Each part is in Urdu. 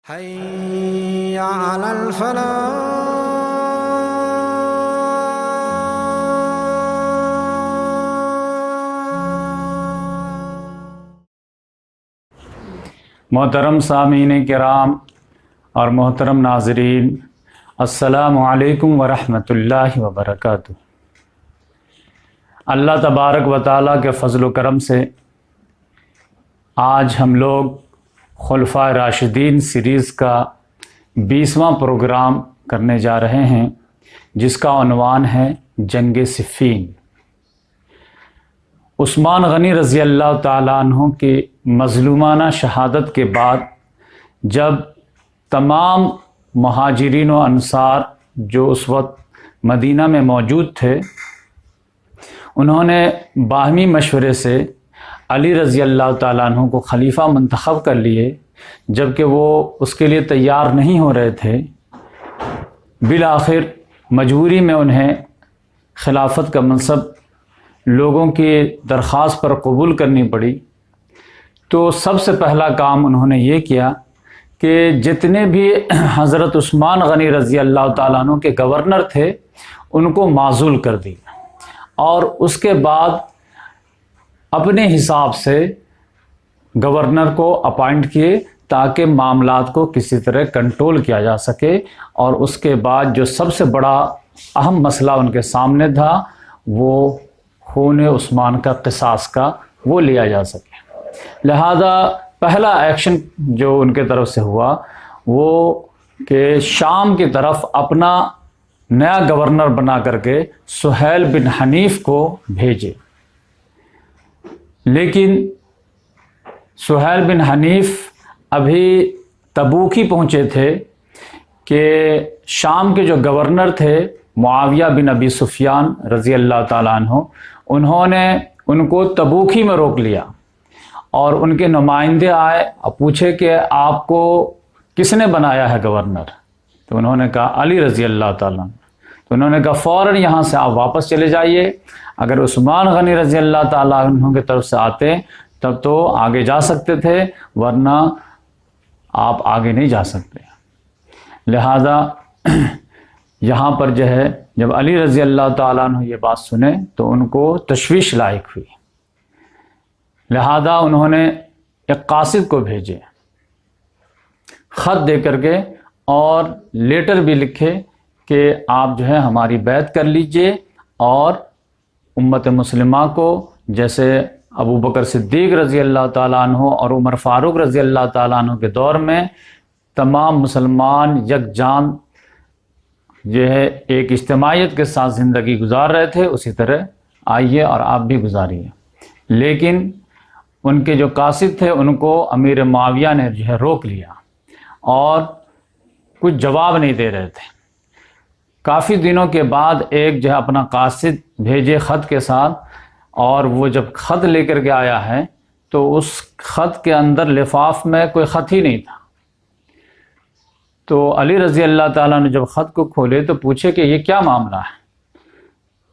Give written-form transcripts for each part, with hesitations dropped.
حي على الفلاح. محترم سامعین کرام اور محترم ناظرین، السلام علیکم ورحمۃ اللہ وبرکاتہ۔ اللہ تبارک و تعالیٰ کے فضل و کرم سے آج ہم لوگ خلفائے راشدین سیریز کا 20واں پروگرام کرنے جا رہے ہیں، جس کا عنوان ہے جنگ صفین۔ عثمان غنی رضی اللہ تعالیٰ عنہ کی مظلومانہ شہادت کے بعد جب تمام مہاجرین و انصار جو اس وقت مدینہ میں موجود تھے، انہوں نے باہمی مشورے سے علی رضی اللہ تعالیٰ عنہ کو خلیفہ منتخب کر لیے، جبکہ وہ اس کے لیے تیار نہیں ہو رہے تھے۔ بالآخر مجبوری میں انہیں خلافت کا منصب لوگوں کی درخواست پر قبول کرنی پڑی۔ تو سب سے پہلا کام انہوں نے یہ کیا کہ جتنے بھی حضرت عثمان غنی رضی اللہ تعالیٰ عنہ کے گورنر تھے ان کو معزول کر دیا، اور اس کے بعد اپنے حساب سے گورنر کو اپائنٹ کیے تاکہ معاملات کو کسی طرح کنٹرول کیا جا سکے، اور اس کے بعد جو سب سے بڑا اہم مسئلہ ان کے سامنے تھا وہ خون عثمان کا قصاص کا وہ لیا جا سکے۔ لہذا پہلا ایکشن جو ان کے طرف سے ہوا وہ کہ شام کی طرف اپنا نیا گورنر بنا کر کے سہیل بن حنیف کو بھیجے۔ لیکن سہیل بن حنیف ابھی تبوک ہی پہنچے تھے کہ شام کے جو گورنر تھے معاویہ بن ابی سفیان رضی اللہ تعالیٰ عنہ، انہوں نے ان کو تبوک ہی میں روک لیا، اور ان کے نمائندے آئے اور پوچھے کہ آپ کو کس نے بنایا ہے گورنر؟ تو انہوں نے کہا علی رضی اللہ تعالیٰ عنہ۔ تو انہوں نے کہا فوراً یہاں سے آپ واپس چلے جائیے، اگر عثمان غنی رضی اللہ تعالیٰ عنہ کی طرف سے آتے تب تو آگے جا سکتے تھے، ورنہ آپ آگے نہیں جا سکتے۔ لہذا یہاں پر جو ہے جب علی رضی اللہ تعالیٰ عنہ یہ بات سنے تو ان کو تشویش لاحق ہوئی، لہذا انہوں نے ایک قاصد کو بھیجے خط دے کر کے، اور لیٹر بھی لکھے کہ آپ جو ہے ہماری بیعت کر لیجئے، اور امت مسلمہ کو جیسے ابو بکر صدیق رضی اللہ تعالیٰ عنہ اور عمر فاروق رضی اللہ تعالیٰ عنہ کے دور میں تمام مسلمان یکجان جو ہے ایک اجتماعیت کے ساتھ زندگی گزار رہے تھے، اسی طرح آئیے اور آپ بھی گزاریے۔ لیکن ان کے جو قاصد تھے ان کو امیر معاویہ نے جو ہے روک لیا اور کچھ جواب نہیں دے رہے تھے۔ کافی دنوں کے بعد ایک جو ہے اپنا قاصد بھیجے خط کے ساتھ، اور وہ جب خط لے کر کے آیا ہے تو اس خط کے اندر لفاف میں کوئی خط ہی نہیں تھا۔ تو علی رضی اللہ تعالیٰ نے جب خط کو کھولے تو پوچھے کہ یہ کیا معاملہ ہے؟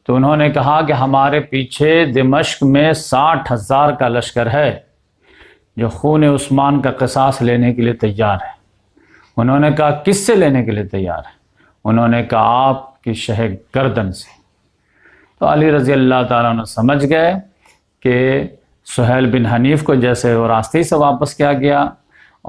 تو انہوں نے کہا کہ ہمارے پیچھے دمشق میں 60,000 کا لشکر ہے جو خون عثمان کا قصاص لینے کے لیے تیار ہے۔ انہوں نے کہا کس سے لینے کے لیے تیار ہے؟ انہوں نے کہا آپ کی شہ گردن سے۔ تو علی رضی اللہ تعالیٰ نے سمجھ گئے کہ سہیل بن حنیف کو جیسے وہ راستے سے واپس کیا گیا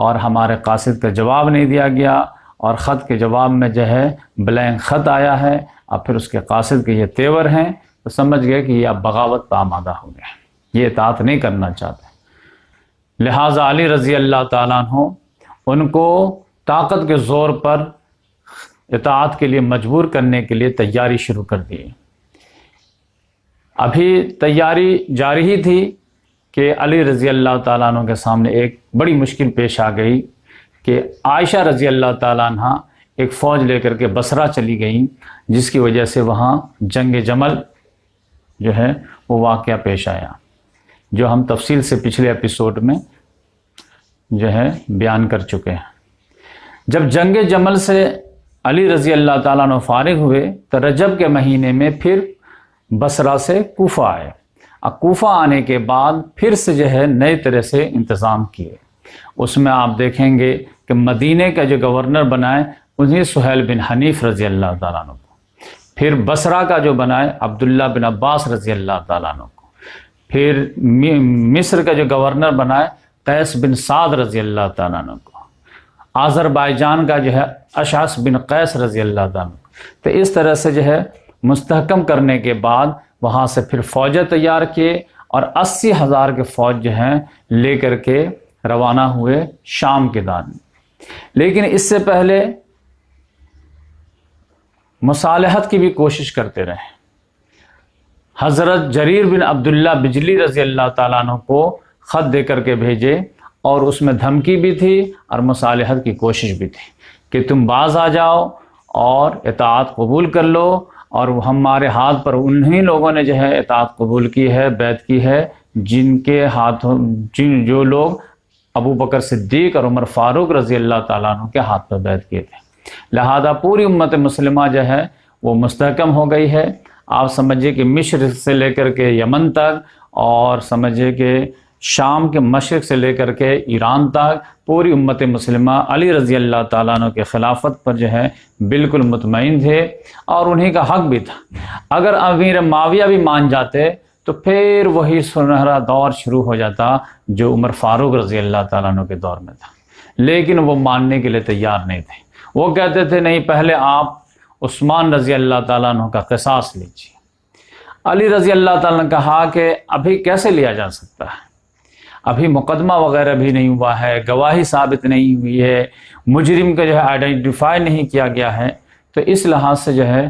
اور ہمارے قاصد کا جواب نہیں دیا گیا، اور خط کے جواب میں جو ہے بلینک خط آیا ہے، اب پھر اس کے قاصد کے یہ تیور ہیں، تو سمجھ گئے کہ یہ اب بغاوت پہ آمادہ ہو گئے، یہ اطاعت نہیں کرنا چاہتے۔ لہٰذا علی رضی اللہ تعالیٰ عنہ ان کو طاقت کے زور پر اطاعت کے لیے مجبور کرنے کے لیے تیاری شروع کر دی۔ ابھی تیاری جاری ہی تھی کہ علی رضی اللہ تعالیٰ عنہ کے سامنے ایک بڑی مشکل پیش آ گئی کہ عائشہ رضی اللہ تعالیٰ عنہ ایک فوج لے کر کے بصرہ چلی گئیں، جس کی وجہ سے وہاں جنگ جمل جو ہے وہ واقعہ پیش آیا، جو ہم تفصیل سے پچھلے ایپیسوڈ میں جو ہے بیان کر چکے ہیں۔ جب جنگ جمل سے علی رضی اللہ تعالیٰ عنہ فارغ ہوئے تو رجب کے مہینے میں پھر بصرہ سے کوفہ آئے، اور کوفہ آنے کے بعد پھر سے جو ہے نئے طرح سے انتظام کیے۔ اس میں آپ دیکھیں گے کہ مدینے کا جو گورنر بنائے انہیں سہیل بن حنیف رضی اللہ تعالیٰ عنہ کو، پھر بصرہ کا جو بنائے عبداللہ بن عباس رضی اللہ تعالیٰ عنہ کو، پھر مصر کا جو گورنر بنائے قیس بن سعد رضی اللہ تعالیٰ عنہ کو، آذربائیجان کا جو ہے اشعث بن قیس رضی اللہ تعالیٰ عنہ کو۔ تو اس طرح سے جو ہے مستحکم کرنے کے بعد وہاں سے پھر فوجیں تیار کیے اور 80,000 کے فوج جو ہیں لے کر کے روانہ ہوئے شام کے دار میں۔ لیکن اس سے پہلے مصالحت کی بھی کوشش کرتے رہے۔ حضرت جریر بن عبداللہ بجلی رضی اللہ تعالیٰ عنہ کو خط دے کر کے بھیجے، اور اس میں دھمکی بھی تھی اور مصالحت کی کوشش بھی تھی کہ تم باز آ جاؤ اور اطاعت قبول کر لو، اور ہمارے ہاتھ پر انہی لوگوں نے جو ہے اطاعت قبول کی ہے، بیعت کی ہے، جن کے ہاتھوں جو لوگ ابو بکر صدیق اور عمر فاروق رضی اللہ تعالیٰ عنہ کے ہاتھ پر بیعت کیے تھے۔ لہذا پوری امت مسلمہ جو ہے وہ مستحکم ہو گئی ہے۔ آپ سمجھیے کہ مصر سے لے کر کے یمن تک، اور سمجھیے کہ شام کے مشرق سے لے کر کے ایران تک پوری امت مسلمہ علی رضی اللہ تعالیٰ عنہ کے خلافت پر جو ہے بالکل مطمئن تھے، اور انہی کا حق بھی تھا۔ اگر امیر معاویہ بھی مان جاتے تو پھر وہی سنہرا دور شروع ہو جاتا جو عمر فاروق رضی اللہ تعالیٰ عنہ کے دور میں تھا، لیکن وہ ماننے کے لیے تیار نہیں تھے۔ وہ کہتے تھے نہیں، پہلے آپ عثمان رضی اللہ تعالیٰ عنہ کا قصاص لیجیے۔ علی رضی اللہ تعالیٰ نے کہا کہ ابھی کیسے لیا جا سکتا ہے، ابھی مقدمہ وغیرہ بھی نہیں ہوا ہے، گواہی ثابت نہیں ہوئی ہے، مجرم کا جو ہے آئیڈینٹیفائی نہیں کیا گیا ہے، تو اس لحاظ سے جو ہے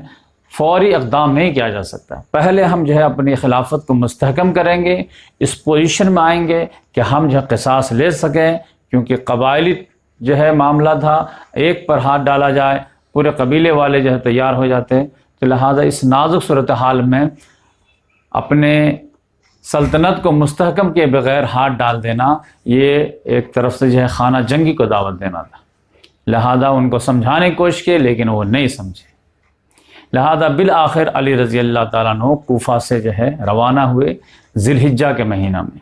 فوری اقدام نہیں کیا جا سکتا۔ پہلے ہم جو ہے اپنی خلافت کو مستحکم کریں گے، اس پوزیشن میں آئیں گے کہ ہم جو ہے قصاص لے سکیں، کیونکہ قبائلی جو ہے معاملہ تھا، ایک پر ہاتھ ڈالا جائے پورے قبیلے والے جو ہے تیار ہو جاتے۔ تو لہٰذا اس نازک صورتحال میں اپنے سلطنت کو مستحکم کے بغیر ہاتھ ڈال دینا، یہ ایک طرف سے جو ہے خانہ جنگی کو دعوت دینا تھا۔ لہذا ان کو سمجھانے کی کوشش کی، لیکن وہ نہیں سمجھے۔ لہذا بالآخر علی رضی اللہ تعالیٰ عنہ کوفہ سے جو ہے روانہ ہوئے ذی الحجہ کے مہینہ میں۔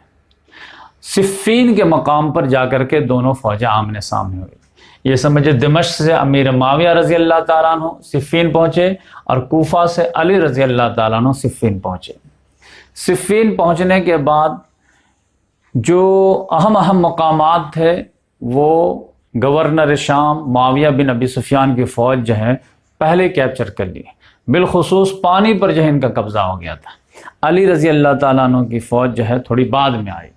صفین کے مقام پر جا کر کے دونوں فوجیں آمنے سامنے ہوئی۔ یہ سمجھے دمشق سے امیر معاویہ رضی اللہ تعالیٰ عنہ صفین پہنچے، اور کوفہ سے علی رضی اللہ تعالیٰ عنہ صفین پہنچے۔ صفین پہنچنے کے بعد جو اہم مقامات تھے وہ گورنر شام معاویہ بن ابی سفیان کی فوج جو ہے پہلے کیپچر کر لی، بالخصوص پانی پر جو ہے ان کا قبضہ ہو گیا تھا۔ علی رضی اللہ تعالیٰ عنہ کی فوج جو ہے تھوڑی بعد میں آئی،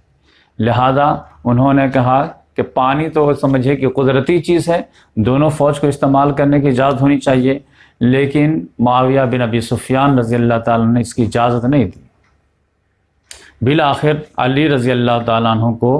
لہذا انہوں نے کہا کہ پانی تو سمجھے کہ قدرتی چیز ہے، دونوں فوج کو استعمال کرنے کی اجازت ہونی چاہیے، لیکن معاویہ بن ابی سفیان رضی اللہ تعالیٰ نے اس کی اجازت نہیں دی۔ بالآخر علی رضی اللہ تعالیٰ عنہ کو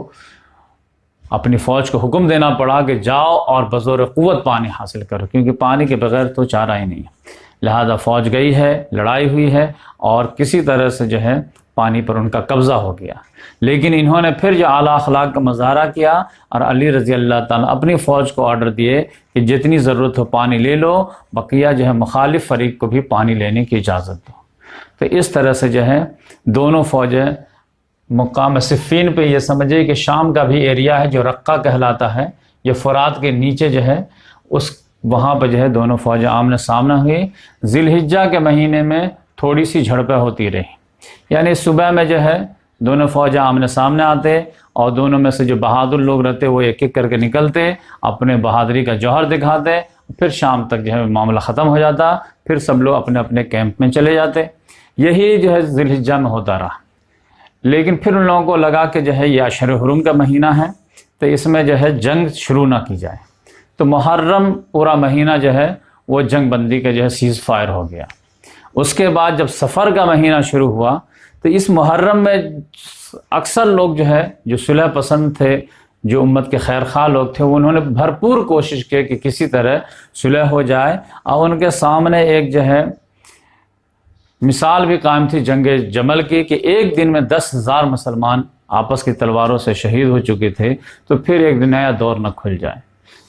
اپنی فوج کو حکم دینا پڑا کہ جاؤ اور بزور قوت پانی حاصل کرو، کیونکہ پانی کے بغیر تو چارہ ہی نہیں ہے۔ لہذا فوج گئی ہے، لڑائی ہوئی ہے، اور کسی طرح سے جو ہے پانی پر ان کا قبضہ ہو گیا۔ لیکن انہوں نے پھر جو اعلیٰ اخلاق کا مظاہرہ کیا، اور علی رضی اللہ تعالیٰ اپنی فوج کو آرڈر دیے کہ جتنی ضرورت ہو پانی لے لو، بقیہ جو ہے مخالف فریق کو بھی پانی لینے کی اجازت دو۔ تو اس طرح سے جو ہے دونوں فوجیں مقام صفین پہ، یہ سمجھے کہ شام کا بھی ایریا ہے جو رقہ کہلاتا ہے، یہ فرات کے نیچے جو ہے اس وہاں پہ جو ہے دونوں فوجیں آمنے سامنے ہوئی۔ ذی الحجہ کے مہینے میں تھوڑی سی جھڑپیں ہوتی رہی، یعنی صبح میں جو ہے دونوں فوجیں آمنے سامنے آتے، اور دونوں میں سے جو بہادر لوگ رہتے وہ ایک ایک کر کے نکلتے، اپنے بہادری کا جوہر دکھاتے، پھر شام تک جو ہے معاملہ ختم ہو جاتا، پھر سب لوگ اپنے اپنے کیمپ میں چلے جاتے۔ یہی جو ہے ذی الحجہ میں ہوتا رہا۔ لیکن پھر ان لوگوں کو لگا کہ جو ہے یہ اشہر حرم کا مہینہ ہے، تو اس میں جو ہے جنگ شروع نہ کی جائے، تو محرم پورا مہینہ جو ہے وہ جنگ بندی کا جو ہے سیز فائر ہو گیا۔ اس کے بعد جب سفر کا مہینہ شروع ہوا تو اس محرم میں اکثر لوگ جو ہے جو صلح پسند تھے، جو امت کے خیر خواہ لوگ تھے، انہوں نے بھرپور کوشش کی کہ کسی طرح صلح ہو جائے، اور ان کے سامنے ایک جو ہے مثال بھی قائم تھی جنگ جمل کی، کہ ایک دن میں 10,000 مسلمان آپس کی تلواروں سے شہید ہو چکے تھے، تو پھر ایک نیا دور نہ کھل جائے۔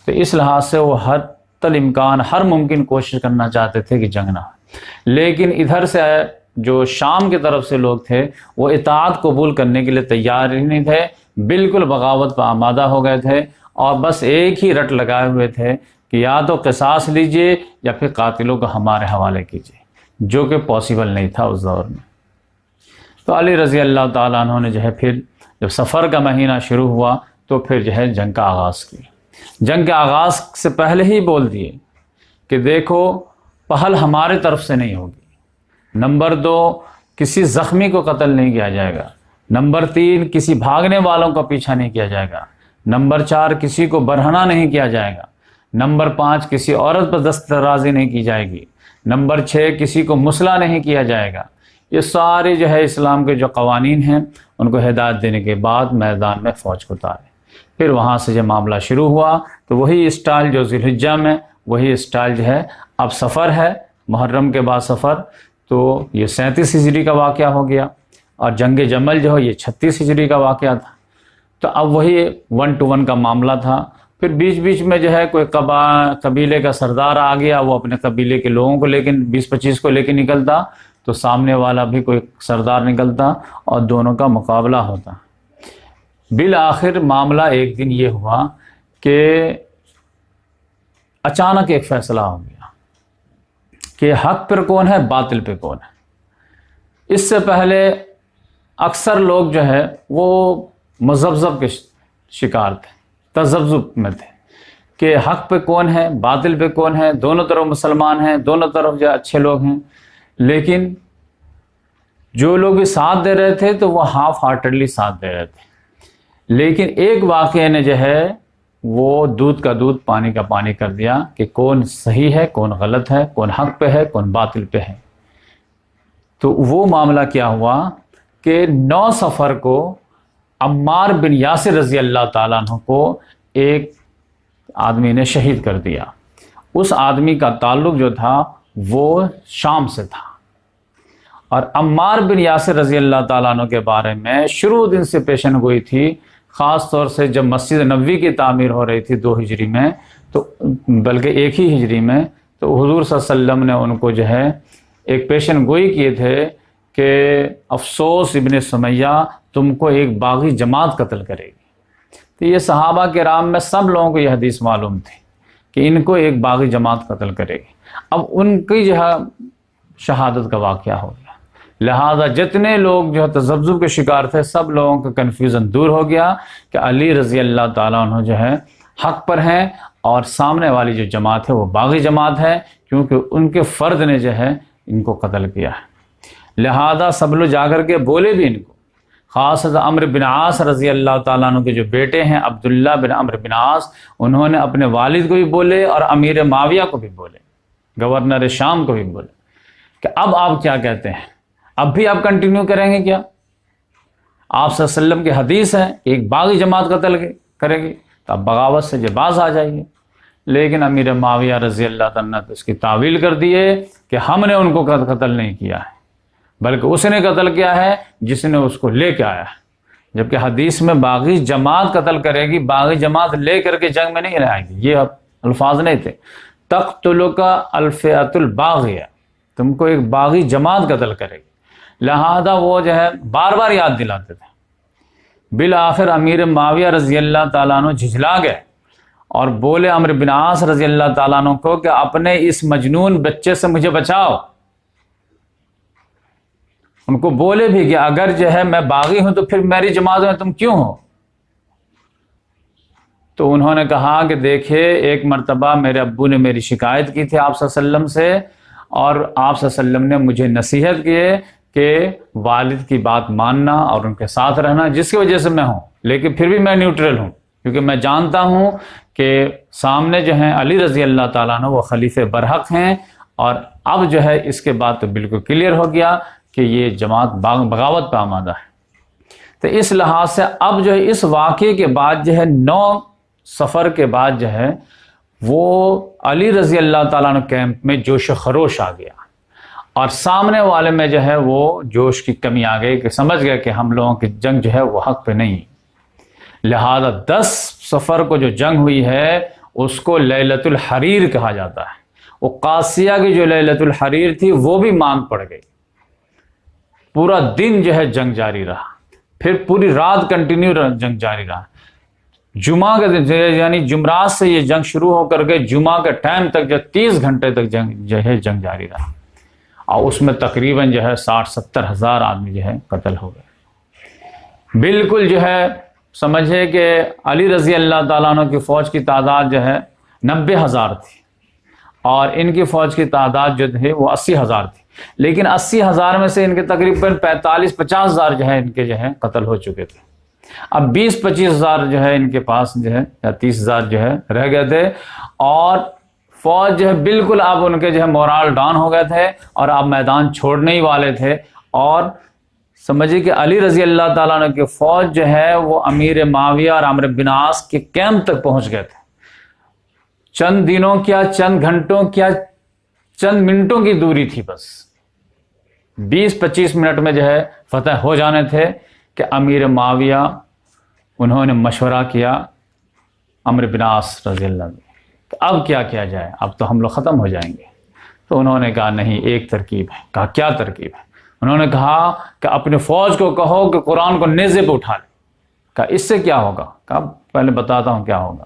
تو اس لحاظ سے وہ ہر امکان ہر ممکن کوشش کرنا چاہتے تھے کہ جنگ نہ ہو۔ لیکن ادھر سے جو شام کی طرف سے لوگ تھے وہ اطاعت قبول کرنے کے لیے تیار ہی نہیں تھے، بالکل بغاوت پہ آمادہ ہو گئے تھے اور بس ایک ہی رٹ لگائے ہوئے تھے کہ یا تو قصاص لیجئے یا پھر قاتلوں کو ہمارے حوالے کیجئے، جو کہ پاسبل نہیں تھا اس دور میں۔ تو علی رضی اللہ تعالیٰ عنہ نے جو ہے پھر جب سفر کا مہینہ شروع ہوا تو پھر جو ہے جنگ کا آغاز کیا۔ جنگ کے آغاز سے پہلے ہی بول دیے کہ دیکھو پہل ہمارے طرف سے نہیں ہوگی، نمبر 2 کسی زخمی کو قتل نہیں کیا جائے گا، نمبر 3 کسی بھاگنے والوں کا پیچھا نہیں کیا جائے گا، نمبر 4 کسی کو برہنہ نہیں کیا جائے گا، نمبر 5 کسی عورت پر دست درازی نہیں کی جائے گی، نمبر 6 کسی کو مسلح نہیں کیا جائے گا۔ یہ سارے جو ہے اسلام کے جو قوانین ہیں ان کو ہدایت دینے کے بعد میدان میں فوج کو اتارے۔ پھر وہاں سے جب معاملہ شروع ہوا تو وہی اسٹائل جو ذی الحجہ میں، وہی اسٹائل جو ہے اب سفر ہے، محرم کے بعد سفر، تو یہ 37 ہجری کا واقعہ ہو گیا، اور جنگ جمل جو ہے یہ 36 ہجری کا واقعہ تھا۔ تو اب وہی 1 to 1 کا معاملہ تھا۔ پھر بیچ بیچ میں جو ہے کوئی قبیلے کا سردار آ گیا، وہ اپنے قبیلے کے لوگوں کو 20-25 کو لے کے نکلتا، تو سامنے والا بھی کوئی سردار نکلتا اور دونوں کا مقابلہ ہوتا۔ بالآخر معاملہ ایک دن یہ ہوا کہ اچانک ایک فیصلہ ہو گیا کہ حق پر کون ہے، باطل پہ کون ہے۔ اس سے پہلے اکثر لوگ جو ہے وہ مذبذب کے شکار تھے، تذبذب میں تھے کہ حق پہ کون ہے، باطل پہ کون ہے، دونوں طرف مسلمان ہیں، دونوں طرف جو اچھے لوگ ہیں، لیکن جو لوگ بھی ساتھ دے رہے تھے تو وہ ہاف ہارٹڈلی ساتھ دے رہے تھے۔ لیکن ایک واقعے نے جو ہے وہ دودھ کا دودھ پانی کا پانی کر دیا کہ کون صحیح ہے، کون غلط ہے، کون حق پہ ہے، کون باطل پہ ہے۔ تو وہ معاملہ کیا ہوا کہ 9 صفر کو عمار بن یاسر رضی اللہ تعالیٰ عنہ کو ایک آدمی نے شہید کر دیا۔ اس آدمی کا تعلق جو تھا وہ شام سے تھا، اور عمار بن یاسر رضی اللہ تعالیٰ عنہ کے بارے میں شروع دن سے پیشن گوئی تھی، خاص طور سے جب مسجد نبوی کی تعمیر ہو رہی تھی 2 ہجری میں، تو بلکہ 1 ہی ہجری میں، تو حضور صلی اللہ علیہ وسلم نے ان کو جو ہے ایک پیشن گوئی کیے تھے کہ افسوس ابن سمیہ تم کو ایک باغی جماعت قتل کرے گی۔ تو یہ صحابہ کرام میں سب لوگوں کو یہ حدیث معلوم تھی کہ ان کو ایک باغی جماعت قتل کرے گی۔ اب ان کی جو ہے شہادت کا واقعہ ہو گیا، لہذا جتنے لوگ جو ہے تذبذب کے شکار تھے سب لوگوں کا کنفیوژن دور ہو گیا کہ علی رضی اللہ تعالیٰ عنہ جو ہے حق پر ہیں، اور سامنے والی جو جماعت ہے وہ باغی جماعت ہے، کیونکہ ان کے فرد نے جو ہے ان کو قتل کیا ہے۔ لہذا سب لوگ جا کر کے بولے بھی ان کو، خاص عمرو بن عاص رضی اللہ تعالیٰ عنہ کے جو بیٹے ہیں عبداللہ بن عمرو بن عاص، انہوں نے اپنے والد کو بھی بولے اور امیر معاویہ کو بھی بولے، گورنر شام کو بھی بولے کہ اب آپ کیا کہتے ہیں، اب بھی آپ کنٹینیو کریں گے کیا؟ آپ صلی اللہ علیہ وسلم کی حدیث ہے کہ ایک باغی جماعت قتل کرے گی، تو اب بغاوت سے جو باز آ جائیے۔ لیکن امیر معاویہ رضی اللہ تعالیٰ نے اس کی تعویل کر دیے کہ ہم نے ان کو قتل نہیں کیا ہے، بلکہ اس نے قتل کیا ہے جس نے اس کو لے کے آیا ہے، جبکہ حدیث میں باغی جماعت قتل کرے گی، باغی جماعت لے کر کے جنگ میں نہیں آئے گی، یہ الفاظ نہیں تھے۔ تقتلک الفئۃ الباغیہ، تم کو ایک باغی جماعت قتل کرے گی، لہذا وہ جو ہے بار بار یاد دلاتے تھے۔ بالآخر امیر معاویہ رضی اللہ تعالیٰ عنہ جھجلا گئے اور بولے عمرو بن عاص رضی اللہ تعالیٰ عنہ کو کہ اپنے اس مجنون بچے سے مجھے بچاؤ۔ ان کو بولے بھی کہ اگر جو ہے میں باغی ہوں تو پھر میری جماعت میں تم کیوں ہو؟ تو انہوں نے کہا کہ دیکھیں ایک مرتبہ میرے ابو نے میری شکایت کی تھی آپ صلی اللہ علیہ وسلم سے، اور آپ صلی اللہ علیہ وسلم نے مجھے نصیحت کی کہ والد کی بات ماننا اور ان کے ساتھ رہنا، جس کی وجہ سے میں ہوں، لیکن پھر بھی میں نیوٹرل ہوں، کیونکہ میں جانتا ہوں کہ سامنے جو ہیں علی رضی اللہ تعالیٰ عنہ وہ خلیفہ برحق ہیں، اور اب جو ہے اس کے بعد تو بالکل کلیئر ہو گیا کہ یہ جماعت بغاوت پہ آمادہ ہے۔ تو اس لحاظ سے اب جو ہے اس واقعے کے بعد جو ہے 9 صفر کے بعد جو ہے وہ علی رضی اللہ تعالیٰ عنہ کیمپ میں جوش و خروش آ گیا، اور سامنے والے میں جو ہے وہ جوش کی کمی آ گئی کہ سمجھ گئے کہ ہم لوگوں کی جنگ جو ہے وہ حق پہ نہیں، لہذا 10 صفر کو جو جنگ ہوئی ہے اس کو لیلۃ الحریر کہا جاتا ہے۔ وہ قاسیہ کی جو لیلۃ الحریر تھی وہ بھی مانگ پڑ گئی، پورا دن جو ہے جنگ جاری رہا، پھر پوری رات کنٹینیو جنگ جاری رہا. جمعہ کا یعنی جمعرات سے یہ جنگ شروع ہو کر کے جمعہ کے ٹائم تک جو 30 گھنٹے تک جنگ جاری رہا, اور اس میں تقریباً 60-70 ہزار آدمی قتل ہو گئے. بالکل سمجھے کہ علی رضی اللہ تعالیٰ عنہ کی فوج کی تعداد 90,000 تھی, اور ان کی فوج کی تعداد جو تھی وہ 80,000 تھی. لیکن 80,000 میں سے ان کے تقریباً 45-50 ہزار ان کے قتل ہو چکے تھے. اب 20-25 ہزار ان کے پاس یا 30 ہزار رہ گئے تھے, اور فوج بالکل اب ان کے مورال ڈاؤن ہو گئے تھے, اور اب میدان چھوڑنے ہی والے تھے. اور سمجھیے کہ علی رضی اللہ تعالیٰ عنہ کی فوج وہ امیر معاویہ اور عمرو بن عاص کے کیمپ تک پہنچ گئے تھے. چند دنوں کیا, چند گھنٹوں کیا, چند منٹوں کی دوری تھی, بس 20-25 منٹ میں فتح ہو جانے تھے کہ امیر معاویہ انہوں نے مشورہ کیا عمرو بن عاص رضی اللہ عنہ کہ اب کیا کیا جائے, اب تو ہم لوگ ختم ہو جائیں گے. تو انہوں نے کہا نہیں, ایک ترکیب ہے. کہا کیا ترکیب ہے؟ انہوں نے کہا کہ اپنے فوج کو کہو کہ قرآن کو نیزے پہ اٹھا لے. کہا اس سے کیا ہوگا؟ کہا پہلے بتاتا ہوں کیا ہوگا.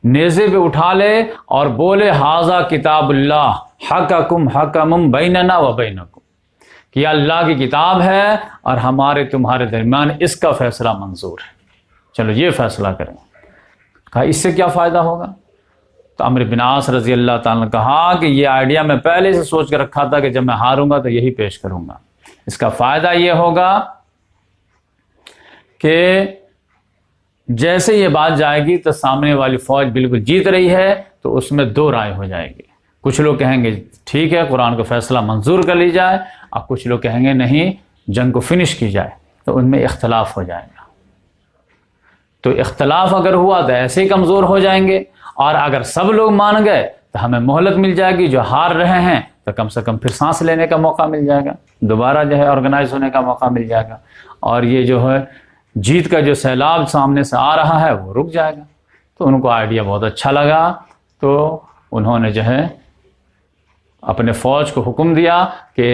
نیزے پہ اٹھا لے اور بولے ھذا کتاب اللہ حکم حکم بیننا و بینکم, کہ یہ اللہ کی کتاب ہے اور ہمارے تمہارے درمیان اس کا فیصلہ منظور ہے, چلو یہ فیصلہ کریں. کہا اس سے کیا فائدہ ہوگا؟ تو عمرو بن عاص رضی اللہ تعالیٰ نے کہا کہ یہ آئیڈیا میں پہلے سے سوچ کے رکھا تھا کہ جب میں ہاروں گا تو یہی پیش کروں گا. اس کا فائدہ یہ ہوگا کہ جیسے یہ بات جائے گی تو سامنے والی فوج بالکل جیت رہی ہے, تو اس میں 2 رائے ہو جائے گی. کچھ لوگ کہیں گے ٹھیک ہے قرآن کا فیصلہ منظور کر لی جائے, اور کچھ لوگ کہیں گے نہیں جنگ کو فنش کی جائے. تو ان میں اختلاف ہو جائے گا. تو اختلاف اگر ہوا تو ایسے ہی کمزور ہو جائیں گے, اور اگر سب لوگ مان گئے تو ہمیں مہلت مل جائے گی. جو ہار رہے ہیں تو کم سے کم پھر سانس لینے کا موقع مل جائے گا, دوبارہ آرگنائز ہونے کا موقع مل جائے گا, اور یہ جیت کا جو سیلاب سامنے سے آ رہا ہے وہ رک جائے گا. تو ان کو آئیڈیا بہت اچھا لگا. تو انہوں نے اپنے فوج کو حکم دیا کہ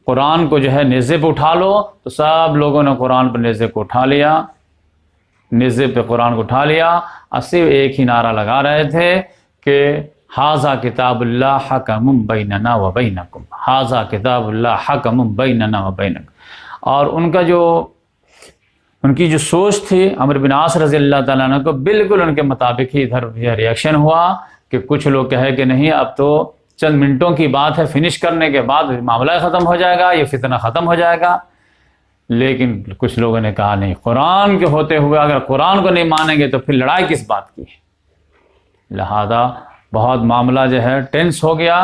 قرآن کو نیزے پہ اٹھا لو. تو سب لوگوں نے قرآن پہ نیزے کو اٹھا لیا, نیزے پہ قرآن کو اٹھا لیا, اور صرف ایک ہی نعرہ لگا رہے تھے کہ ھذا کتاب اللہ حکم بیننا و بینکم, ھذا کتاب اللہ حکم بیننا و بینکم. اور ان کی جو سوچ تھی عمرو بن عاص رضی اللہ تعالیٰ عنہ کو بالکل ان کے مطابق ہی ادھر ریئیکشن ہوا کہ کچھ لوگ کہے کہ نہیں اب تو چند منٹوں کی بات ہے, فنش کرنے کے بعد معاملہ ختم ہو جائے گا, یہ فتنہ ختم ہو جائے گا. لیکن کچھ لوگوں نے کہا نہیں, قرآن کے ہوتے ہوئے اگر قرآن کو نہیں مانیں گے تو پھر لڑائی کس بات کی ہے. لہذا بہت معاملہ ٹینس ہو گیا,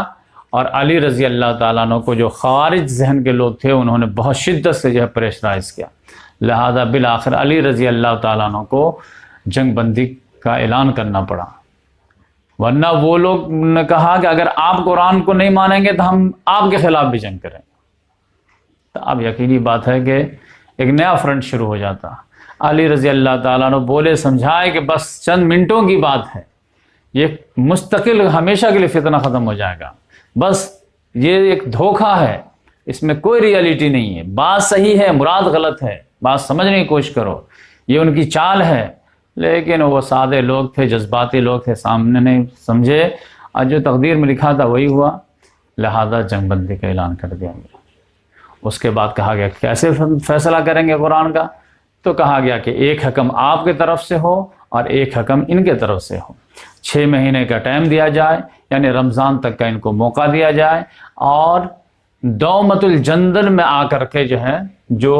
اور علی رضی اللہ تعالیٰ عنہ کو جو خوارج ذہن کے لوگ تھے انہوں نے بہت شدت سے پریشرائز کیا. لہذا بالآخر علی رضی اللہ تعالیٰ عنہ کو جنگ بندی کا اعلان کرنا پڑا. ورنہ وہ لوگ نے کہا کہ اگر آپ قرآن کو نہیں مانیں گے تو ہم آپ کے خلاف بھی جنگ کریں گے. تو اب یقینی بات ہے کہ ایک نیا فرنٹ شروع ہو جاتا. علی رضی اللہ تعالیٰ عنہ بولے سمجھائے کہ بس چند منٹوں کی بات ہے, یہ مستقل ہمیشہ کے لیے فتنہ ختم ہو جائے گا, بس یہ ایک دھوکہ ہے, اس میں کوئی ریئلٹی نہیں ہے, بات صحیح ہے مراد غلط ہے, بات سمجھنے کی کوشش کرو, یہ ان کی چال ہے. لیکن وہ سادے لوگ تھے, جذباتی لوگ تھے, سامنے نہیں سمجھے, اور جو تقدیر میں لکھا تھا وہی ہوا. لہذا جنگ بندی کا اعلان کر دیا گیا. اس کے بعد کہا گیا کیسے فیصلہ کریں گے قرآن کا؟ تو کہا گیا کہ ایک حکم آپ کی طرف سے ہو اور ایک حکم ان کے طرف سے ہو. 6 مہینے کا ٹائم دیا جائے, یعنی رمضان تک کا ان کو موقع دیا جائے, اور دومت الجندل میں آ کر کے جو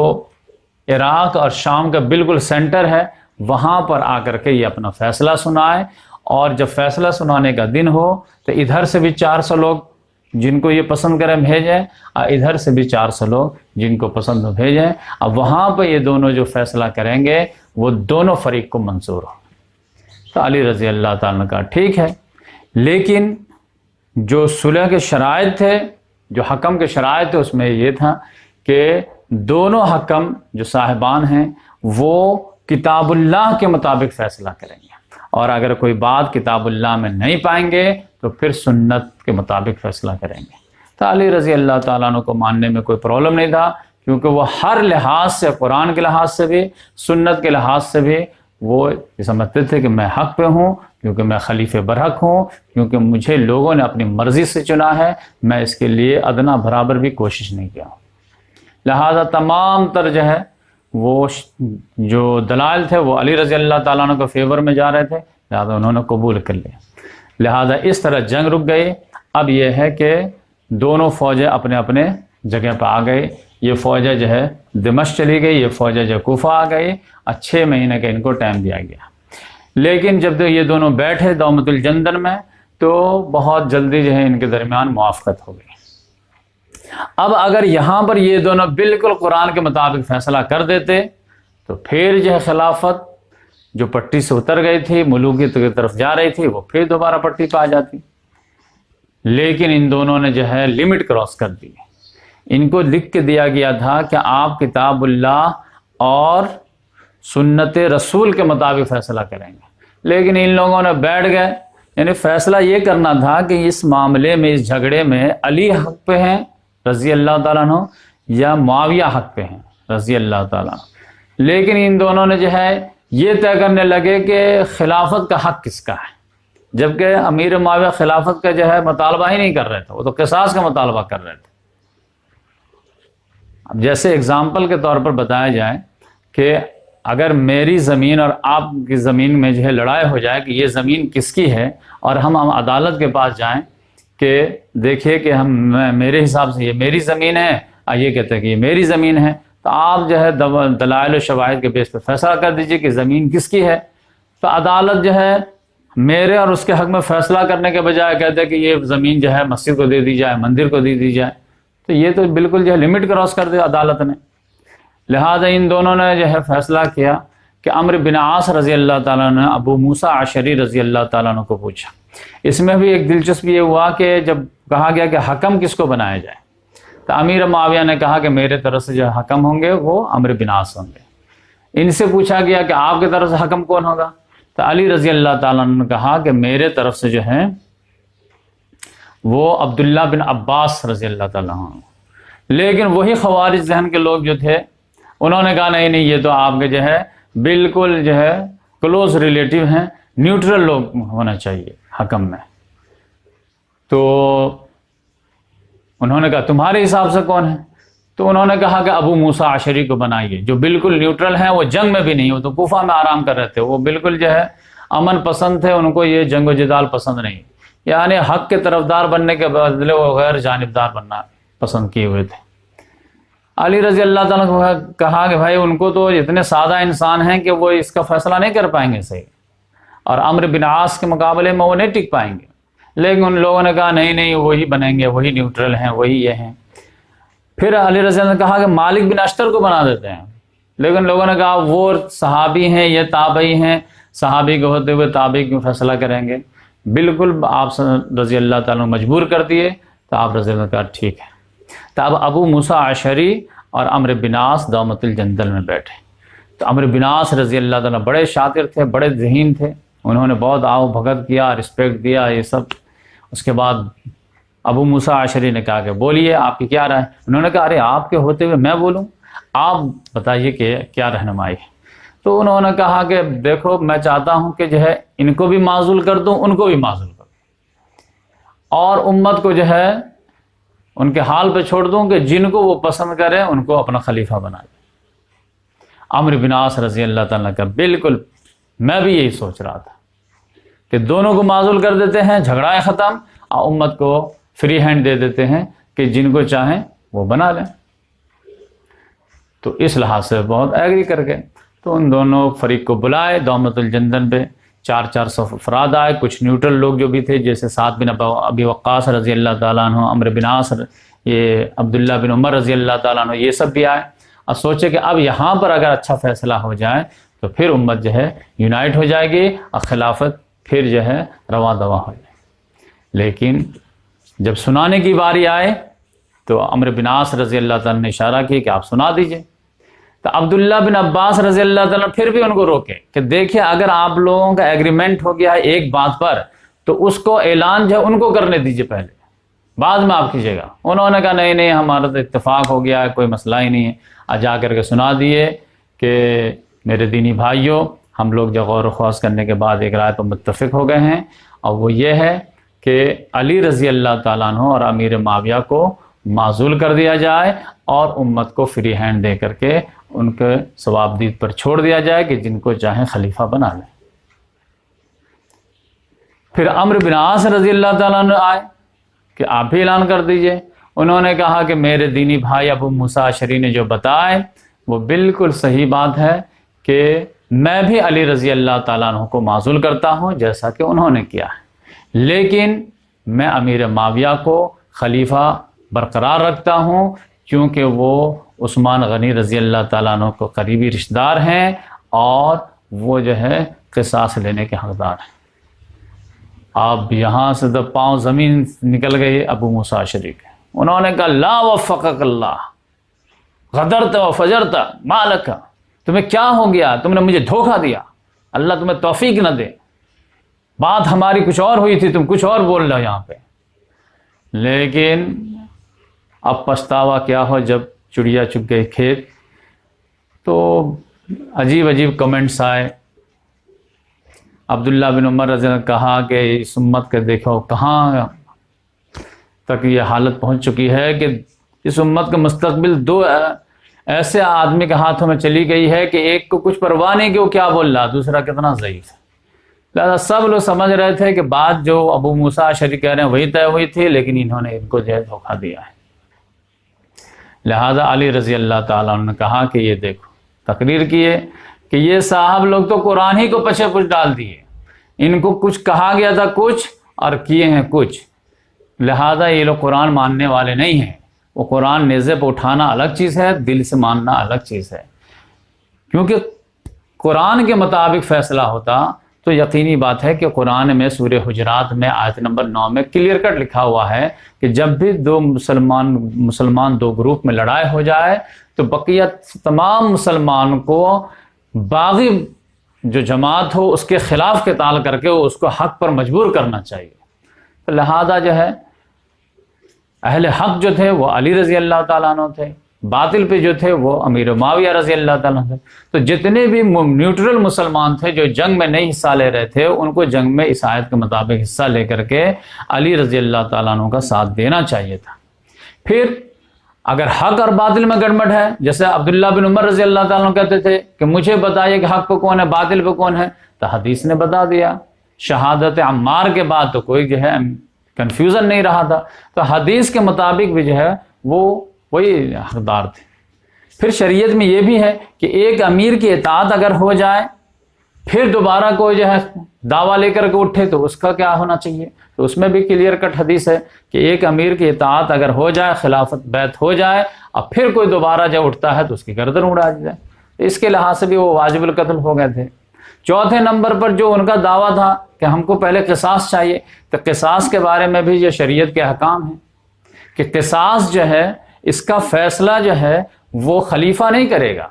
عراق اور شام کا بالکل سینٹر ہے وہاں پر آ کر کے یہ اپنا فیصلہ سنائے. اور جب فیصلہ سنانے کا دن ہو تو ادھر سے بھی 400 لوگ جن کو یہ پسند کریں بھیجیں, اور ادھر سے بھی 400 لوگ جن کو پسند ہو بھیجیں. اب وہاں پہ یہ دونوں جو فیصلہ کریں گے وہ دونوں فریق کو منظور ہو. تو علی رضی اللہ تعالیٰ نے کہا ٹھیک ہے. لیکن جو صلح کے شرائط تھے, جو حکم کے شرائط تھے, اس میں یہ تھا کہ دونوں حکم جو صاحبان ہیں وہ کتاب اللہ کے مطابق فیصلہ کریں گے, اور اگر کوئی بات کتاب اللہ میں نہیں پائیں گے تو پھر سنت کے مطابق فیصلہ کریں گے. تو علی رضی اللہ تعالیٰ عنہ کو ماننے میں کوئی پرابلم نہیں تھا, کیونکہ وہ ہر لحاظ سے، قرآن کے لحاظ سے بھی، سنت کے لحاظ سے بھی وہ یہ سمجھتے تھے کہ میں حق پہ ہوں، کیونکہ میں خلیفہ برحق ہوں، کیونکہ مجھے لوگوں نے اپنی مرضی سے چنا ہے، میں اس کے لیے ادنا برابر بھی کوشش نہیں کیا ہوں۔ لہذا تمام تر جو ہے وہ جو دلائل تھے وہ علی رضی اللہ تعالیٰ عنہ کے فیور میں جا رہے تھے، لہذا انہوں نے قبول کر لیا۔ لہذا اس طرح جنگ رک گئی۔ اب یہ ہے کہ دونوں فوجیں اپنے اپنے جگہ پہ آ گئی۔ یہ فوجیں جو ہے دمشق چلی گئی، یہ فوجیں جو کوفہ آ گئی، 6 مہینے کا ان کو ٹائم دیا گیا۔ لیکن جب یہ دونوں بیٹھے دومت الجندل میں تو بہت جلدی جو ہے ان کے درمیان موافقت ہو گئی۔ اب اگر یہاں پر یہ دونوں بالکل قرآن کے مطابق فیصلہ کر دیتے تو پھر جو ہے خلافت جو پٹی سے اتر گئی تھی، ملوکیت کی طرف جا رہی تھی، وہ پھر دوبارہ پٹی پہ آ جاتی۔ لیکن ان دونوں نے جو ہے لمٹ کراس کر دی۔ ان کو لکھ کے دیا گیا تھا کہ آپ کتاب اللہ اور سنت رسول کے مطابق فیصلہ کریں گے، لیکن ان لوگوں نے بیٹھ گئے، یعنی فیصلہ یہ کرنا تھا کہ اس معاملے میں، اس جھگڑے میں علی حق پہ ہیں رضی اللہ تعالیٰ عنہ یا معاویہ حق پہ ہیں رضی اللہ تعالیٰ عنہ، لیکن ان دونوں نے جو ہے یہ طے کرنے لگے کہ خلافت کا حق کس کا ہے، جبکہ امیر معاویہ خلافت کا جو ہے مطالبہ ہی نہیں کر رہے تھے، وہ تو قصاص کا مطالبہ کر رہے تھے۔ اب جیسے اگزامپل کے طور پر بتایا جائے کہ اگر میری زمین اور آپ کی زمین میں جو ہے لڑائی ہو جائے کہ یہ زمین کس کی ہے، اور ہم عدالت کے پاس جائیں کہ دیکھیے کہ میرے حساب سے یہ میری زمین ہے، اور یہ کہتے ہیں کہ یہ میری زمین ہے، تو آپ جو ہے دلائل و شواہد کے بیس پہ فیصلہ کر دیجئے کہ زمین کس کی ہے۔ تو عدالت جو ہے میرے اور اس کے حق میں فیصلہ کرنے کے بجائے کہتے ہیں کہ یہ زمین جو ہے مسجد کو دے دی جائے، مندر کو دے دی جائے، تو یہ تو بالکل جو ہے لمٹ کراس کر دی عدالت نے۔ لہذا ان دونوں نے جو ہے فیصلہ کیا کہ عمرو بن عاص رضی اللہ تعالیٰ نے ابو موسیٰ عشری رضی اللہ تعالیٰ عنہ کو پوچھا۔ اس میں بھی ایک دلچسپ یہ ہوا کہ جب کہا گیا کہ حکم کس کو بنایا جائے، تو امیر معاویہ نے کہا کہ میرے طرف سے جو حکم ہوں گے وہ عمرو بن عاص ہوں گے۔ ان سے پوچھا گیا کہ آپ کی طرف سے حکم کون ہوگا، تو علی رضی اللہ تعالیٰ عنہ نے کہا کہ میرے طرف سے جو ہے وہ عبداللہ بن عباس رضی اللہ تعالیٰ عنہ۔ لیکن وہی خوارج ذہن کے لوگ جو تھے انہوں نے کہا نہیں نہیں، یہ تو آپ کے جو ہے بالکل جو ہے کلوز ریلیٹیو ہیں، نیوٹرل لوگ ہونا چاہیے حکم میں۔ تو انہوں نے کہا تمہارے حساب سے کون ہے؟ تو انہوں نے کہا کہ ابو موسیٰ عشری کو بنائیے، جو بالکل نیوٹرل ہیں، وہ جنگ میں بھی نہیں، وہ تو کوفہ میں آرام کر رہے تھے، وہ بالکل جو ہے امن پسند تھے، ان کو یہ جنگ و جدال پسند نہیں، یعنی حق کے طرفدار بننے کے بدلے وہ غیر جانبدار بننا پسند کیے ہوئے تھے۔ علی رضی اللہ تعالیٰ کو کہا کہ بھائی ان کو تو اتنے سادہ انسان ہیں کہ وہ اس کا فیصلہ نہیں کر پائیں گے صحیح، اور عمرو بن عاص کے مقابلے میں وہ نہیں ٹک پائیں گے، لیکن ان لوگوں نے کہا نہیں نہیں، وہی بنیں گے، وہی نیوٹرل ہیں، وہی یہ ہیں۔ پھر علی رضی اللہ نے کہا کہ مالک بن اشتر کو بنا دیتے ہیں، لیکن لوگوں نے کہا وہ صحابی ہیں، یہ تابعی ہیں، صحابی کے ہوتے ہوئے تابعی کیوں فیصلہ کریں گے؟ بالکل آپ رضی اللہ تعالیٰ مجبور کر دیے، تو آپ رضی اللہ نے کہا ٹھیک ہے۔ تو اب ابو موسیٰ عشری اور عمرو بن عاص دومت الجندل میں بیٹھے۔ تو عمرو بن عاص رضی اللہ تعالیٰ بڑے شاطر تھے، بڑے ذہین تھے، انہوں نے بہت آؤ بھگت کیا، رسپیکٹ دیا، یہ سب۔ اس کے بعد ابو موسیٰ عشری نے کہا کہ بولیے آپ کی کیا رائے؟ انہوں نے کہا ارے آپ کے ہوتے ہوئے میں بولوں، آپ بتائیے کہ کیا رہنمائی ہے۔ تو انہوں نے کہا کہ دیکھو میں چاہتا ہوں کہ جو ہے ان کو بھی معزول کر دوں، ان کو بھی معزول کر دوں، اور امت کو جو ہے ان کے حال پہ چھوڑ دوں کہ جن کو وہ پسند کریں ان کو اپنا خلیفہ بنا دیں۔ عمرو بن عاص رضی اللہ تعالیٰ کا بالکل میں بھی یہی سوچ رہا تھا کہ دونوں کو معزول کر دیتے ہیں، جھگڑا ختم، اور امت کو فری ہینڈ دے دیتے ہیں کہ جن کو چاہیں وہ بنا لیں۔ تو اس لحاظ سے بہت ایگری کر گئے۔ تو ان دونوں فریق کو بلائے دومت الجندل پہ، 400 افراد آئے، کچھ نیوٹرل لوگ جو بھی تھے جیسے سعد بن ابی وقاص رضی اللہ تعالیٰ عنہ، عمرو بن عاص، یہ عبداللہ بن عمر رضی اللہ تعالیٰ عنہ، یہ سب بھی آئے، اور سوچے کہ اب یہاں پر اگر اچھا فیصلہ ہو جائے تو پھر امت جو ہے یونائٹ ہو جائے گی اور خلافت پھر جو ہے رواں دواں ہو جائے۔ لیکن جب سنانے کی باری آئے تو عمرو بن عاص رضی اللہ تعالیٰ نے اشارہ کیا کہ آپ سنا دیجئے۔ تو عبداللہ بن عباس رضی اللہ تعالیٰ پھر بھی ان کو روکے کہ دیکھیں اگر آپ لوگوں کا ایگریمنٹ ہو گیا ہے ایک بات پر تو اس کو اعلان جو ہے ان کو کرنے دیجئے پہلے، بعد میں آپ کیجیے گا۔ انہوں نے کہا نہیں نہیں ہمارا تو اتفاق ہو گیا ہے، کوئی مسئلہ ہی نہیں ہے۔ جا کر کے سنا دیے کہ میرے دینی بھائیوں، ہم لوگ جو غور و خوض کرنے کے بعد ایک رائے پر متفق ہو گئے ہیں، اور وہ یہ ہے کہ علی رضی اللہ تعالیٰ عنہ اور امیر معاویہ کو معزول کر دیا جائے اور امت کو فری ہینڈ دے کر کے ان کے ثوابدید پر چھوڑ دیا جائے کہ جن کو چاہیں خلیفہ بنا لیں۔ پھر عمرو بن عاص رضی اللہ تعالیٰ عنہ آئے کہ آپ بھی اعلان کر دیجئے۔ انہوں نے کہا کہ میرے دینی بھائی ابو موسیٰ اشعری نے جو بتائے وہ بالکل صحیح بات ہے کہ میں بھی علی رضی اللہ تعالیٰ عنہ کو معزول کرتا ہوں جیسا کہ انہوں نے کیا ہے، لیکن میں امیر معاویہ کو خلیفہ برقرار رکھتا ہوں کیونکہ وہ عثمان غنی رضی اللہ تعالیٰ عنہ کو قریبی رشتہ دار ہیں اور وہ جو ہے قصاص لینے کے حقدار ہیں۔ اب یہاں سے تو پاؤں زمین نکل گئی ابو موسیٰ اشعری کے۔ انہوں نے کہا لا وفقک اللہ غدرت و فجرت ما لک، تمہیں کیا ہو گیا، تم نے مجھے دھوکہ دیا، اللہ تمہیں توفیق نہ دے، بات ہماری کچھ اور ہوئی تھی، تم کچھ اور بول رہے ہو یہاں پہ۔ لیکن اب پچھتاوا کیا ہو جب چڑیا چگ گئی کھیت۔ تو عجیب عجیب کمنٹس آئے۔ عبداللہ بن عمر رضی اللہ عنہ نے کہا کہ اس امت کے دیکھو کہاں تک یہ حالت پہنچ چکی ہے کہ اس امت کا مستقبل دو ایسے آدمی کے ہاتھوں میں چلی گئی ہے کہ ایک کو کچھ پرواہ نہیں کہ وہ کیا بول رہا، دوسرا کتنا ضعیف ہے۔ لہذا سب لوگ سمجھ رہے تھے کہ بات جو ابو موسیٰ اشعری کہہ رہے ہیں وہی طے ہوئی تھی، لیکن انہوں نے ان کو جو ہے دھوکہ دیا ہے۔ لہذا علی رضی اللہ تعالیٰ عنہ نے کہا کہ یہ دیکھو، تقریر کیے کہ یہ صاحب لوگ تو قرآن ہی کو پچھے پچھ ڈال دیے، ان کو کچھ کہا گیا تھا کچھ اور کیے ہیں کچھ، لہذا یہ لوگ قرآن ماننے والے نہیں ہیں۔ وہ قرآن نیزے پہ اٹھانا الگ چیز ہے، دل سے ماننا الگ چیز ہے۔ کیونکہ قرآن کے مطابق فیصلہ ہوتا تو یقینی بات ہے کہ قرآن میں سورہ حجرات میں آیت نمبر 9 میں کلیئر کٹ لکھا ہوا ہے کہ جب بھی دو مسلمان دو گروپ میں لڑائی ہو جائے تو بقیہ تمام مسلمان کو باغی جو جماعت ہو اس کے خلاف قتال کر کے اس کو حق پر مجبور کرنا چاہیے۔ تو لہذا جو ہے اہل حق جو تھے وہ علی رضی اللہ تعالیٰ عنہ تھے، باطل پہ جو تھے وہ امیر معاویہ رضی اللہ تعالیٰ عنہ تھے۔ تو جتنے بھی نیوٹرل مسلمان تھے جو جنگ میں نہیں حصہ لے رہے تھے ان کو جنگ میں اس آیت کے مطابق حصہ لے کر کے علی رضی اللہ تعالیٰ عنہ کا ساتھ دینا چاہیے تھا۔ پھر اگر حق اور باطل میں گڑبڑ ہے، جیسے عبداللہ بن عمر رضی اللہ تعالیٰ عنہ کہتے تھے کہ مجھے بتائیے کہ حق پہ کون ہے باطل پہ کون ہے، تو حدیث نے بتا دیا۔ شہادت عمار کے بعد تو کوئی جو ہے کنفیوژن نہیں رہا تھا، تو حدیث کے مطابق بھی جو ہے وہ وہی حقدار تھے۔ پھر شریعت میں یہ بھی ہے کہ ایک امیر کی اطاعت اگر ہو جائے پھر دوبارہ کوئی جو ہے دعویٰ لے کر کے اٹھے تو اس کا کیا ہونا چاہیے، تو اس میں بھی کلیئر کٹ حدیث ہے کہ ایک امیر کی اطاعت اگر ہو جائے، خلافت بیعت ہو جائے اور پھر کوئی دوبارہ جب اٹھتا ہے تو اس کی گردن اڑا جائے، تو اس کے لحاظ سے بھی وہ واجب القتل ہو گئے تھے۔ چوتھے نمبر پر جو ان کا دعویٰ تھا کہ ہم کو پہلے قصاص چاہیے، تو قصاص کے بارے میں بھی یہ شریعت کے احکام ہیں کہ قصاص جو ہے اس کا فیصلہ جو ہے وہ خلیفہ نہیں کرے گا،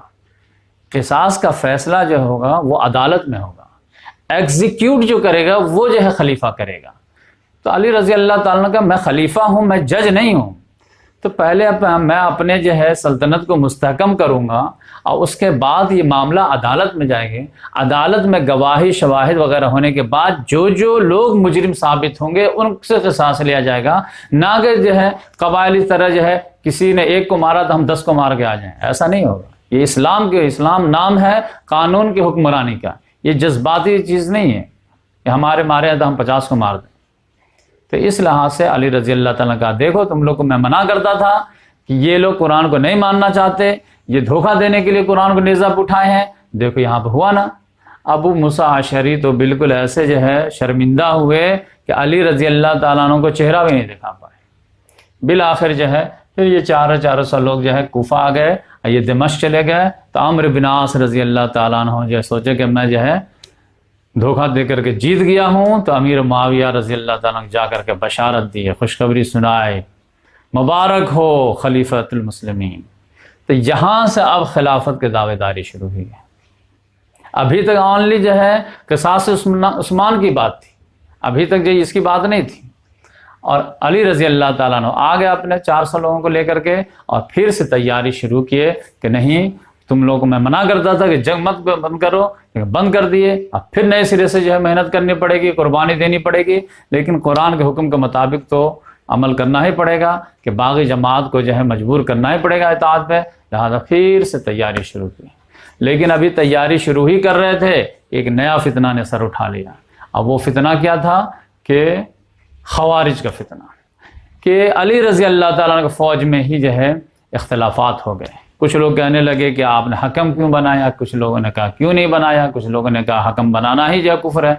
قصاص کا فیصلہ جو ہوگا وہ عدالت میں ہوگا، ایگزیکیوٹ جو کرے گا وہ جو ہے خلیفہ کرے گا۔ تو علی رضی اللہ تعالیٰ نے کہا میں خلیفہ ہوں، میں جج نہیں ہوں، تو پہلے میں اپنے جو ہے سلطنت کو مستحکم کروں گا اور اس کے بعد یہ معاملہ عدالت میں جائے گے، عدالت میں گواہی شواہد وغیرہ ہونے کے بعد جو جو لوگ مجرم ثابت ہوں گے ان سے قصاص لیا جائے گا، نہ کہ جو ہے قبائلی طرح جو ہے کسی نے ایک کو مارا تو ہم 10 کو مار کے آ جائیں، ایسا نہیں ہوگا۔ یہ اسلام نام ہے قانون کی حکمرانی کا، یہ جذباتی چیز نہیں ہے کہ ہمارے مارے ہیں تو ہم 50 کو مار دیں۔ تو اس لحاظ سے علی رضی اللہ تعالیٰ کا دیکھو تم لوگ کو میں منع کرتا تھا کہ یہ لوگ قرآن کو نہیں ماننا چاہتے، یہ دھوکہ دینے کے لیے قرآن کو نیزہ پہ اٹھائے ہیں، دیکھو یہاں پہ ہوا نا۔ ابو موسیٰ اشعری تو بالکل ایسے جو ہے شرمندہ ہوئے کہ علی رضی اللہ تعالیٰ عنہ کو چہرہ بھی نہیں دکھا پائے۔ بالآخر جو ہے پھر یہ 400 لوگ جو ہے کوفہ آ گئے، یہ دمشق چلے گئے، تو عمرو بن عاص رضی اللہ تعالیٰ عنہ جو سوچے کہ میں جو ہے دھوکہ دے کر کے جیت گیا ہوں، تو امیر معاویہ رضی اللہ تعالیٰ نے جا کر کے بشارت دی، خوشخبری سنائے، مبارک ہو خلیفۃ المسلمین۔ تو یہاں سے اب خلافت کے دعوے داری شروع ہوئی ہے۔ ابھی تک اونلی جو ہے قصاص عثمان کی بات تھی، ابھی تک جو اس کی بات نہیں تھی۔ اور علی رضی اللہ تعالیٰ عنہ آ گئے اپنے 400 لوگوں کو لے کر کے، اور پھر سے تیاری شروع کیے کہ نہیں، تم لوگوں کو میں منع کرتا تھا کہ جنگ مت بند کرو، بند کر دیے، اب پھر نئے سرے سے جو ہے محنت کرنی پڑے گی، قربانی دینی پڑے گی، لیکن قرآن کے حکم کے مطابق تو عمل کرنا ہی پڑے گا کہ باغی جماعت کو جو ہے مجبور کرنا ہی پڑے گا اطاعت پہ، لہٰذا پھر سے تیاری شروع کی۔ لیکن ابھی تیاری شروع ہی کر رہے تھے، ایک نیا فتنہ نے سر اٹھا لیا۔ اب وہ فتنہ کیا تھا کہ خوارج کا فتنہ، کہ علی رضی اللہ تعالیٰ عنہ کی فوج میں ہی جو ہے اختلافات ہو گئے۔ کچھ لوگ کہنے لگے کہ آپ نے حکم کیوں بنایا، کچھ لوگوں نے کہا کیوں نہیں بنایا، کچھ لوگوں نے کہا حکم بنانا ہی جو کفر ہے،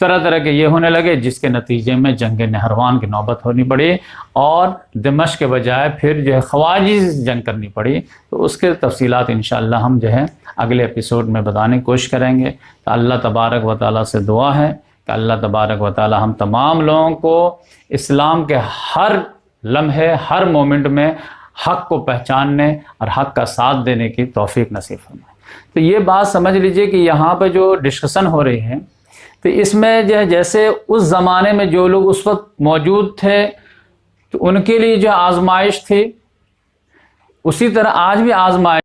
طرح طرح کے یہ ہونے لگے، جس کے نتیجے میں جنگ نہروان کی نوبت ہونی پڑی، اور دمشق کے بجائے پھر جو ہے خوارجی جنگ کرنی پڑی۔ تو اس کے تفصیلات انشاءاللہ ہم جو ہے اگلے ایپیسوڈ میں بتانے کی کوشش کریں گے۔ تو اللہ تبارک و تعالیٰ سے دعا ہے کہ اللہ تبارک و تعالیٰ ہم تمام لوگوں کو اسلام کے ہر لمحے، ہر مومنٹ میں حق کو پہچاننے اور حق کا ساتھ دینے کی توفیق نصیب فرمائے۔ تو یہ بات سمجھ لیجئے کہ یہاں پہ جو ڈسکشن ہو رہی ہے، تو اس میں جو ہے جیسے اس زمانے میں جو لوگ اس وقت موجود تھے تو ان کے لیے جو آزمائش تھی، اسی طرح آج بھی آزمائش